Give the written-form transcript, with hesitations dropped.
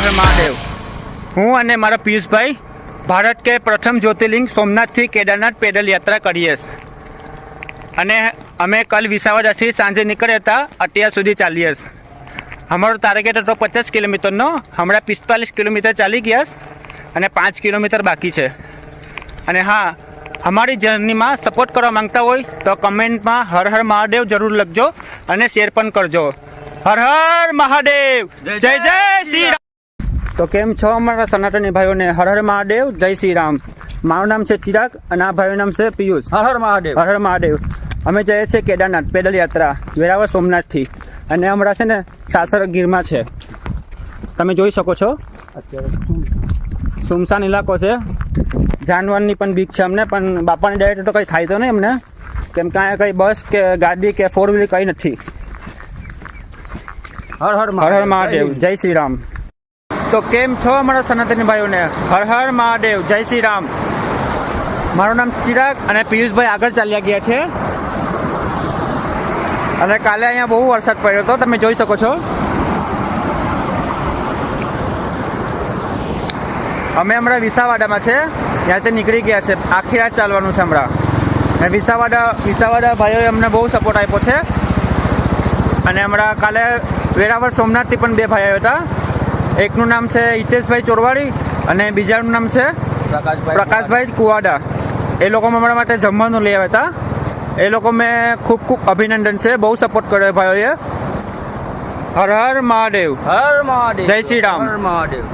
હર મહાદેવ। હું અને મારા પિયુષભાઈ ભારત કે પ્રથમ જ્યોતિર્લિંગ સોમનાથથી કેદારનાથ પેદલ યાત્રા કરીએ અને અમે કલ વિસાવદરથી સાંજે નીકળ્યા હતા, અત્યાર સુધી ચાલીએ। અમારો ટાર્ગેટ હતો 50 કિલોમીટરનો, હમણાં 45 કિલોમીટર ચાલી ગયા અને 5 કિલોમીટર બાકી છે। અને હા, અમારી જર્નીમાં સપોર્ટ કરવા માંગતા હોય તો કમેન્ટમાં હર હર મહાદેવ જરૂર લખજો અને શેર પણ કરજો। હર હર મહાદેવ, જય જય શ્રી રામ। તો કેમ છો અમારા સનાતની ભાઈઓને? હર હર મહાદેવ, જય શ્રી રામ। મારું નામ છે ચિરાગ અને આ ભાઈનું નામ છે પિયુષ। હર હર મહાદેવ, હર હર મહાદેવ। અમે જઈએ છીએ કેદારનાથ પેદલ યાત્રા વેરાવળ સોમનાથથી, અને હમણાં છે ને સાસર ગીરમાં છે, તમે જોઈ શકો છો। અત્યારે સુમસાન ઇલાકો છે, જાનવરની પણ બીક છે અમને, પણ બાપાની ડાયરેક્ટ તો કંઈ થાય તો નહીં અમને, કેમ કે અહીંયા કંઈ બસ કે ગાડી કે 4 વ્હીલર કંઈ નથી। હર હર હર હર મહાદેવ, જય શ્રી રામ। તો કેમ છો અમારા સનાતની ભાઈઓને? હર હર મહાદેવ, જય શ્રી રામ। મારું નામ ચિરાગ અને પિયુષભાઈ આગળ ચાલ્યા ગયા છે, અને કાલે અહીંયા બહુ વરસાદ પડ્યો હતો, તમે જોઈ શકો છો। અમે હમણાં વિસાવાડામાં છે, ત્યાંથી નીકળી ગયા છે, આખી રાત ચાલવાનું છે હમણાં। અને વિસાવાડા ભાઈઓએ અમને બહુ સપોર્ટ આપ્યો છે, અને હમણાં કાલે વેરાવળ સોમનાથથી પણ 2 ભાઈઓ હતા, એકનું નામ છે હિતેશભાઈ ચોરવાડી અને બીજાનું નામ છે પ્રકાશભાઈ કુવાડા। એ લોકો અમારા માટે જમવાનું લઈ આવ્યા હતા, એ લોકો મેં ખૂબ ખૂબ અભિનંદન છે, બહુ સપોર્ટ કર્યો ભાઈઓએ। હર હર મહાદેવ, હર મહાદેવ, જય શ્રી રામ। હર મહાદેવ।